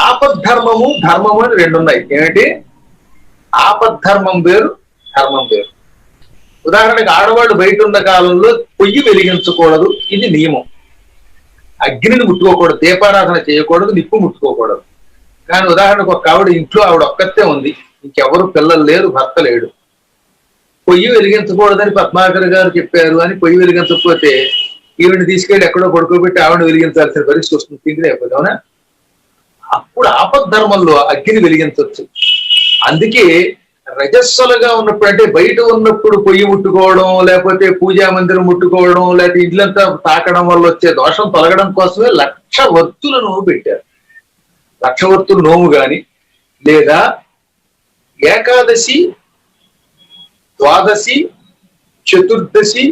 ఆపద్ధర్మము ధర్మము అని రెండు ఉన్నాయి. ఏమిటి? ఆపద్ధర్మం వేరు, ధర్మం వేరు. ఉదాహరణకి ఆడవాళ్ళు బయట ఉన్న కాలంలో పొయ్యి వెలిగించకూడదు, ఇది నియమం. అగ్నిని ముట్టుకోకూడదు, దీపారాధన చేయకూడదు, నిప్పు ముట్టుకోకూడదు. కానీ ఉదాహరణకు ఒక ఆవిడ ఇంట్లో ఆవిడ ఒక్కతే ఉంది, ఇంకెవరు పిల్లలు లేరు, భర్త లేడు. పొయ్యి వెలిగించకూడదని పద్మాకర్ గారు చెప్పారు అని పొయ్యి వెలిగించకపోతే ఈవిని తీసుకెళ్లి ఎక్కడో పడుకోబెట్టి ఆవిడ వెలిగించాల్సిన పరిస్థితి వస్తుంది, తిండి లేకపోతే. అవునా? అప్పుడు ఆపద్ధర్మంలో అగ్ని వెలిగించవచ్చు. అందుకే రజస్సులుగా ఉన్నప్పుడు, అంటే బయట ఉన్నప్పుడు పొయ్యి ముట్టుకోవడం, లేకపోతే పూజా మందిరం ముట్టుకోవడం, లేకపోతే ఇల్లంతా తాకడం వల్ల వచ్చే దోషం తొలగడం కోసమే 1,00,000 వత్తుల నోము పెట్టారు. 1,00,000 వత్తుల నోము గాని, లేదా ఏకాదశి, ద్వాదశి, చతుర్దశి,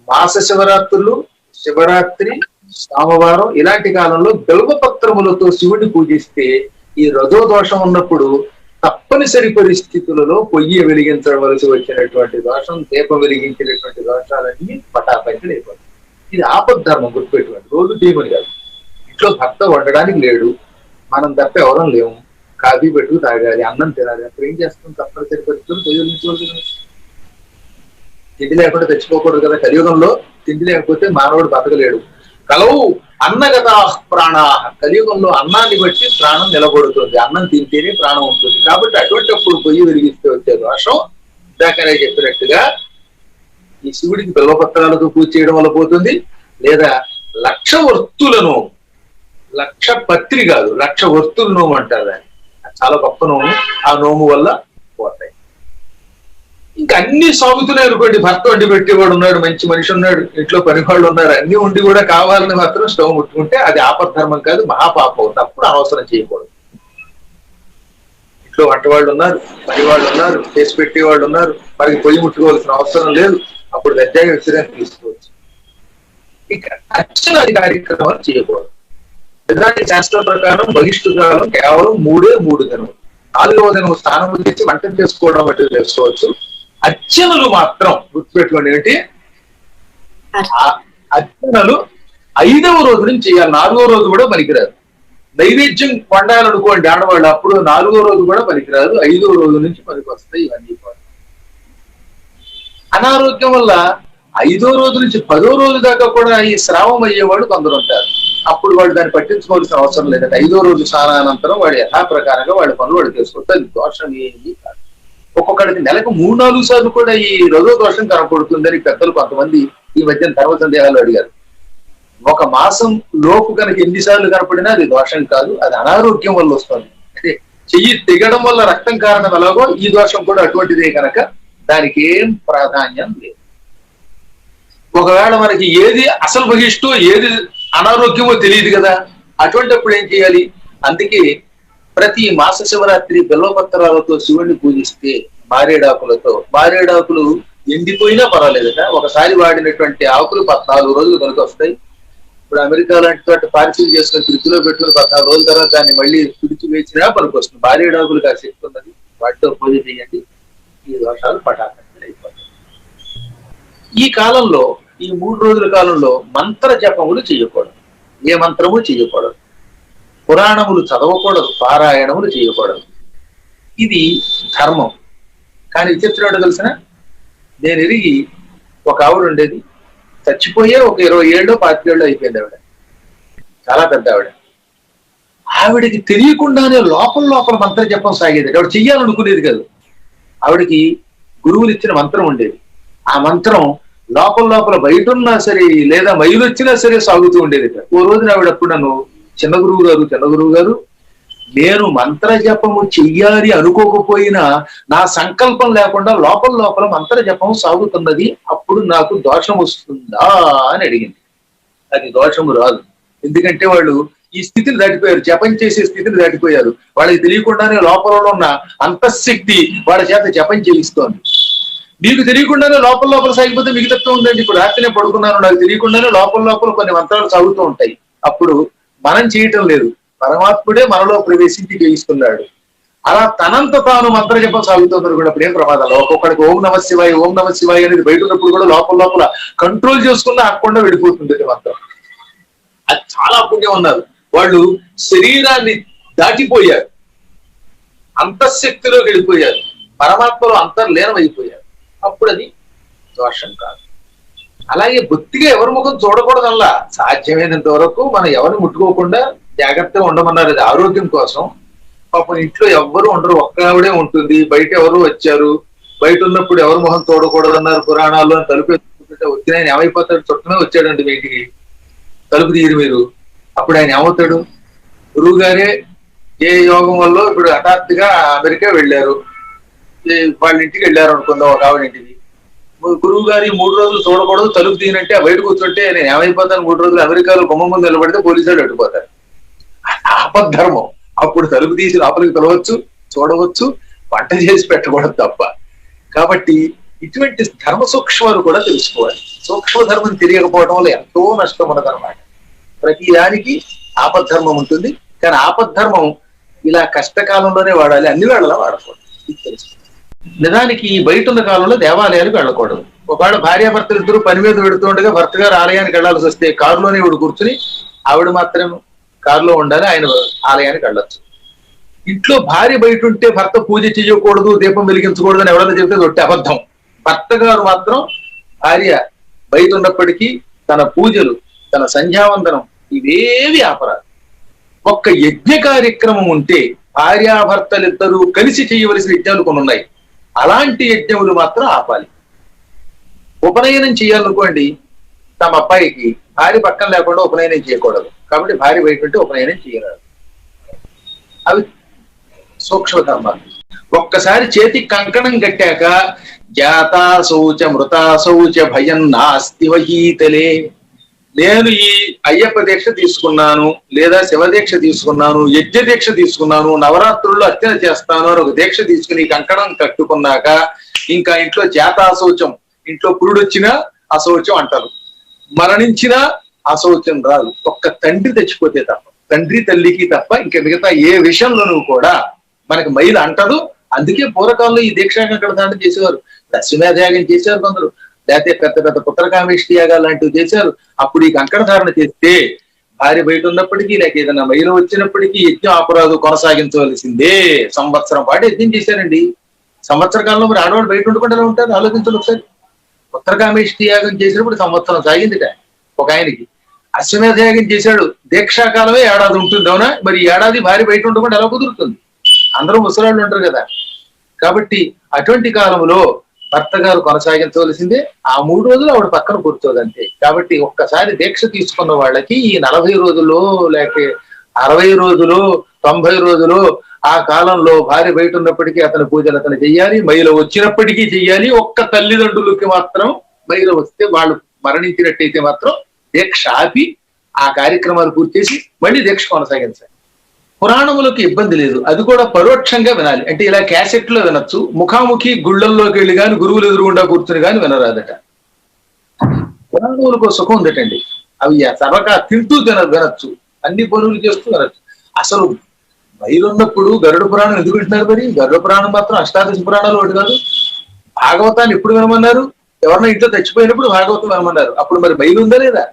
మాస శివరాత్రులు, శివరాత్రి, సోమవారం ఇలాంటి కాలంలో బిల్వపత్రములతో శివుడిని పూజిస్తే ఈ రజో దోషం ఉన్నప్పుడు తప్పనిసరి పరిస్థితులలో పొయ్యి వెలిగించవలసి వచ్చినటువంటి దోషం, దీపం వెలిగించినటువంటి దోషాలన్నీ పటాపంచలు అయిపోతాయి. ఇది ఆపద్ధర్మం, గుర్తుపెట్టుకోండి. రోజు చేయమని కాదు. ఇంట్లో భర్త వండడానికి లేడు, మనం తప్ప ఎవరం లేము, కాఫీ పెట్టుకు తాగాలి, అన్నం తినాలి, అప్పుడు ఏం చేస్తాం? తప్పనిసరి పరిస్థితులు ఉపయోగించవలసి. తిండి లేకుండా తెచ్చుకోకూడదు కదా. కలియుగంలో తిండి లేకపోతే మానవుడు బతకలేడు. కలవు అన్నగత ప్రాణా, కలియుగంలో అన్నాన్ని బట్టి ప్రాణం నిలబడుతుంది, అన్నం తింటేనే ప్రాణం ఉంటుంది. కాబట్టి అటువంటిప్పుడు పొయ్యి వెలిగిస్తే వచ్చే దోషం ఇందాకనే చెప్పినట్టుగా ఈ శివుడికి బిల్వపత్రాలతో పూజ చేయడం వల్ల పోతుంది. లేదా 1,00,000 వర్తులను, 1,00,000 పత్రి కాదు, 1,00,000 వర్తుల నోము అంటారు దాన్ని. చాలా గొప్ప నోము. ఆ నోము వల్ల పోతాయి. ఇంకా అన్ని సాగుతున్నాయి అనుకోండి. భర్త వండి పెట్టేవాడు ఉన్నాడు, మంచి మనిషి ఉన్నాడు, ఇంట్లో పనివాళ్ళు ఉన్నారు, అన్ని ఉండి కూడా కావాలని మాత్రం స్టవ్ ముట్టుకుంటే అది ఆపద్ధర్మం కాదు, మహాపాపం. తప్పుడు అనవసరం చేయకూడదు. ఇంట్లో వంటవాళ్ళు ఉన్నారు, పనివాళ్ళు ఉన్నారు, చేసి పెట్టేవాళ్ళు ఉన్నారు, మనకి పొయ్యి ముట్టుకోవాల్సిన అవసరం లేదు, అప్పుడు దర్జాగా విశ్రాంతి తీసుకోవచ్చు. ఇక అర్చనాది కార్యక్రమాలు చేయకూడదు. నిజానికి శాస్త్రం ప్రకారం బహిష్టు కాలం కేవలం 3 దినములు. 4వ దినం స్నానం చేసి వంట చేసుకోవడం వంటి చేసుకోవచ్చు. అర్చనలు మాత్రం గుర్తుపెట్టుకోండి. ఏంటి? అర్చనలు 5వ రోజు నుంచి చేయాలి. 4వ రోజు కూడా పనికిరాదు. నైవేద్యం వండాలనుకోండి ఆడవాళ్ళు, అప్పుడు 4వ రోజు కూడా పనికిరాదు, 5వ రోజు నుంచి పనికి వస్తాయి ఇవన్నీ. అనారోగ్యం వల్ల 5వ రోజు నుంచి 10వ రోజు దాకా కూడా ఈ స్రావం అయ్యేవాళ్ళు కొందరు ఉంటారు. అప్పుడు వాళ్ళు దాన్ని పట్టించుకోవాల్సిన అవసరం లేదంటే 5వ రోజు స్నానానంతరం వాడు యథాప్రకారంగా వాళ్ళ పనులు వాడు చేసుకోవచ్చు. అది దోషం ఏమి కాదు. ఒక్కొక్కడికి నెలకు 3-4 సార్లు కూడా ఈ రజో దోషం కనపడుతుందని పెద్దలు కొంతమంది ఈ మధ్య ధర్మ సందేహాలు అడిగారు. ఒక మాసం లోపు కనుక ఎన్నిసార్లు కనపడినా అది దోషం కాదు, అది అనారోగ్యం వల్ల వస్తుంది. అంటే చెయ్యి తెగడం వల్ల రక్తం కారణం ఎలాగో ఈ దోషం కూడా అటువంటిదే కనుక దానికి ఏం ప్రాధాన్యం లేదు. ఒకవేళ మనకి ఏది అసలు బహిష్టు ఏది అనారోగ్యమో తెలియదు కదా, అటువంటిప్పుడు ఏం చేయాలి? అందుకే ప్రతి మాస శివరాత్రి బిల్వపత్రాలతో శివుణ్ణి పూజిస్తే మారేడాకులు ఎండిపోయినా పర్వాలేదట. ఒకసారి వాడినటువంటి ఆకులు 14 రోజులు కనుక వస్తాయి. ఇప్పుడు అమెరికా లాంటి చోట పార్సిల్ చేసుకుని ఫ్రిడ్జ్లో పెట్టుకుని 14 రోజుల తర్వాత దాన్ని మళ్ళీ పిడిచి వేసినా పనికి వస్తుంది. మారేడాకులు కాసేపు ఉన్నది, వాటితో పూజ చేయండి, ఈ దోషాలు పటాకంగా అయిపోతాయి. ఈ కాలంలో, ఈ 3 రోజుల కాలంలో మంత్ర జపములు చేయకూడదు, ఏ మంత్రము చేయకూడదు, పురాణములు చదవకూడదు, పారాయణములు చేయకూడదు. ఇది ధర్మం. కానీ విచిత్రం ఏంటో తెలిసిన, నేను ఎరిగి ఒక ఆవిడ ఉండేది, చచ్చిపోయే ఒక 20 ఏళ్ళో 25 ఏళ్ళో అయిపోయింది ఆవిడ, చాలా పెద్ద ఆవిడ. ఆవిడకి తెలియకుండానే లోపల మంత్ర జపం సాగేది. ఆవిడ చెయ్యాలనుకునేది కాదు. ఆవిడకి గురువులు ఇచ్చిన మంత్రం ఉండేది. ఆ మంత్రం లోపల బయట ఉన్నా సరే లేదా మైలు వచ్చినా సరే సాగుతూ ఉండేది. ఓ రోజున ఆవిడప్పుడు నన్ను చిన్న గురువు గారు నేను మంత్ర జపము చెయ్యాలి అనుకోకపోయినా నా సంకల్పం లేకుండా లోపల మంత్ర జపం సాగుతున్నది, అప్పుడు నాకు దోషం వస్తుందా అని అడిగింది. అది దోషము రాదు. ఎందుకంటే వాళ్ళు ఈ స్థితిని దాటిపోయారు, జపం చేసే స్థితిని దాటిపోయారు. వాళ్ళకి తెలియకుండానే లోపల ఉన్న అంతఃశక్తి వాళ్ళ చేత జపం చేయిస్తోంది. నీకు తెలియకుండానే లోపల సాగిపోతే మిగతా ఉందండి. ఇప్పుడు రాత్రినే పడుకున్నాను, నాకు తెలియకుండానే లోపల కొన్ని మంత్రాలు సాగుతూ ఉంటాయి. అప్పుడు మనం చేయటం లేదు, పరమాత్ముడే మనలో ప్రవేశించి చేయిస్తున్నాడు. అలా తనంత తాను మంత్ర జపం సాగుతుంది అనుకున్నప్పుడు ఏం ప్రమాదాలు. ఒక్కొక్కడికి ఓం నమ శివాయ అనేది బయట ఉన్నప్పుడు కూడా లోపల కంట్రోల్ చేసుకున్నా ఆకుండా వెళ్ళిపోతుంది మంత్రం. అది చాలా పుణ్యం ఉన్నారు. వాళ్ళు శరీరాన్ని దాటిపోయారు, అంతఃశక్తిలోకి వెళ్ళిపోయారు, పరమాత్మలో అంతర్లీనం అయిపోయారు. అప్పుడు అది దోషం కాదు. అలాగే బొత్తిగా ఎవరి ముఖం చూడకూడదల్లా, సాధ్యమైనంత వరకు మనం ఎవరిని ముట్టుకోకుండా జాగ్రత్తగా ఉండమన్నారు. అది ఆరోగ్యం కోసం. పాపం ఇంట్లో ఎవ్వరు ఉండరు, ఒక్క ఆవిడే ఉంటుంది. బయట ఎవరు వచ్చారు, బయట ఉన్నప్పుడు ఎవరు ముఖం చూడకూడదన్నారు పురాణాల్లో. తలుపు వచ్చిన ఆయన ఏమైపోతాడు? చుట్టమే వచ్చాడండి బయటికి, తలుపు తీరు మీరు, అప్పుడు ఆయన ఏమవుతాడు? గురువు గారే ఏ యోగం వల్ల ఇప్పుడు హఠాత్తుగా అమెరికా వెళ్ళారు, వాళ్ళ ఇంటికి వెళ్ళారు అనుకుందాం, ఒక ఆవిడ ఇంటికి. గురువు గారి 3 రోజులు చూడకూడదు, తలుపు తీయనంటే బయట కూర్చుంటే నేను ఏమైపోతాను? 3 రోజులు అమెరికాలో గుమ్మం ముందు నిలబడితే పోలీసులు అడ్డుపోతారు. ఆపద్ధర్మం. అప్పుడు తలుపు తీసి లోపలికి పిలవచ్చు, చూడవచ్చు, వంట చేసి పెట్టకూడదు తప్ప. కాబట్టి ఇటువంటి ధర్మ సూక్ష్మాలు కూడా తెలుసుకోవాలి. సూక్ష్మ ధర్మం తెలియకపోవడం వల్ల ఎంతో నష్టం ఉన్నదన్నమాట. ప్రతి దానికి ఆపద్ధర్మం ఉంటుంది, కానీ ఆపద్ధర్మం ఇలా కష్టకాలంలోనే వాడాలి, అన్ని వేళలా వాడకూడదు. ఇది తెలుసుకోవాలి. నిజానికి ఈ బయట ఉన్న కాలంలో దేవాలయాలకు వెళ్ళకూడదు. ఒకవేళ భార్యాభర్తలు ఇద్దరు పని మీద పెడుతుండగా భర్త గారు ఆలయానికి వెళ్లాల్సి వస్తే కారులోనే ఇవిడు కూర్చుని, ఆవిడ మాత్రం కారులో ఉండాలి, ఆయన ఆలయానికి వెళ్ళొచ్చు. ఇంట్లో భార్య బయట ఉంటే భర్త పూజ చేయకూడదు, దీపం వెలిగించకూడదు అని ఎవరైనా చెబితే ఒట్టి అబద్ధం. భర్త గారు మాత్రం భార్య బయట ఉన్నప్పటికీ తన పూజలు, తన సంధ్యావందనం ఇవేవి ఆపరాదు. ఒక్క యజ్ఞ కార్యక్రమం ఉంటే భార్యాభర్తలిద్దరూ కలిసి చేయవలసిన యజ్ఞాలు కొన్ని ఉన్నాయి, అలాంటి యజ్ఞములు మాత్రం ఆపాలి. ఉపనయనం చేయాలనుకోండి, తమ అబ్బాయికి భార్య పక్కన లేకుండా ఉపనయనం చేయకూడదు. కాబట్టి భార్య బయట ఉంటే ఉపనయనం చేయరాదు. అవి సూక్ష్మ ధర్మాలు. ఒక్కసారి చేతికి కంకణం కట్టాక జాతా శౌచ మృతా శౌచ భయం నాస్తి వహీతలే. నేను ఈ అయ్యప్ప దీక్ష తీసుకున్నాను, లేదా శివదీక్ష తీసుకున్నాను, యజ్ఞ దీక్ష తీసుకున్నాను, నవరాత్రుల్లో అర్చన చేస్తాను అని ఒక దీక్ష తీసుకుని కంకణం కట్టుకున్నాక ఇంకా ఇంట్లో జాతాశౌచం, ఇంట్లో పురుడు వచ్చినా అశౌచం అంటారు, మరణించినా అశౌచం రాదు. ఒక్క తండ్రి తెచ్చిపోతే తప్ప, తండ్రి తల్లికి తప్ప ఇంకా మిగతా ఏ విషయంలోనూ కూడా మనకి మైలు అంటదు. అందుకే పూర్వకాలంలో ఈ దీక్షా కంకణ చేసేవారు. అశ్వమేధయాగం చేశారు కొందరు, లేకపోతే పెద్ద పెద్ద పుత్రకామేష్టి యాగాలు లాంటివి చేశారు. అప్పుడు ఈ కంకణ ధారణ చేస్తే భార్య బయట ఉన్నప్పటికీ, లేక ఏదైనా మైలు వచ్చినప్పటికీ యజ్ఞం అపరాధు కొనసాగించవలసిందే. సంవత్సరం పాటు యజ్ఞం చేశారండి. సంవత్సర కాలంలో మరి ఆడవాళ్ళు బయట ఉండకుండా ఎలా ఉంటారు ఆలోచించండి ఒకసారి. పుత్రకామేష్టి యాగం చేసినప్పుడు సంవత్సరం సాగిందిట ఒక ఆయనకి. అశ్వమేధ యాగం చేశాడు, దీక్షాకాలమే ఏడాది ఉంటుంది. అవునా? మరి ఏడాది భార్య బయట ఉండకుండా ఎలా కుదురుతుంది? అందరూ ముసలాళ్ళు ఉంటారు కదా. కాబట్టి అటువంటి కాలంలో భర్త గారు కొనసాగించవలసిందే. ఆ 3 రోజులు ఆవిడ పక్కన కూర్చోదంతే. కాబట్టి ఒక్కసారి దీక్ష తీసుకున్న వాళ్ళకి ఈ 40 రోజులు, లేక 60 రోజులు, 90 రోజులు ఆ కాలంలో భార్య బయట ఉన్నప్పటికీ అతని పూజలు అతను చెయ్యాలి, మహిళ వచ్చినప్పటికీ చెయ్యాలి. ఒక్క తల్లిదండ్రులకి మాత్రం మహిళ వస్తే వాళ్ళు మరణించినట్టయితే మాత్రం దీక్ష ఆపి ఆ కార్యక్రమాలు పూర్తి చేసి మళ్ళీ దీక్ష కొనసాగించాలి. పురాణములకు ఇబ్బంది లేదు, అది కూడా పరోక్షంగా వినాలి. అంటే ఇలా క్యాసెట్లో వినొచ్చు, ముఖాముఖి గుళ్ళల్లోకి వెళ్ళి కానీ గురువులు ఎదురుగుండా కూర్చుని కానీ వినరాదట. పురాణములకు సుఖం ఉందటండి. అవి సర్వకా తింటూ వినొచ్చు, అన్ని పనులు చేస్తూ వినొచ్చు. అసలు బయలున్నప్పుడు గరుడ పురాణం ఎందుకు వింటున్నారు? మరి గరుడ పురాణం మాత్రం అష్టాదశ పురాణాలు ఒకటి కాదు. భాగవతాన్ని ఎప్పుడు వినమన్నారు? ఎవరన్నా ఇంట్లో చచ్చిపోయినప్పుడు భాగవతం వినమన్నారు. అప్పుడు మరి బయలు ఉందా లేదా?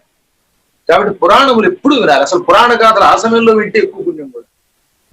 కాబట్టి పురాణములు ఎప్పుడు వినాలి. అసలు పురాణ గాథలు ఆ సమయంలో వింటే ఎక్కువ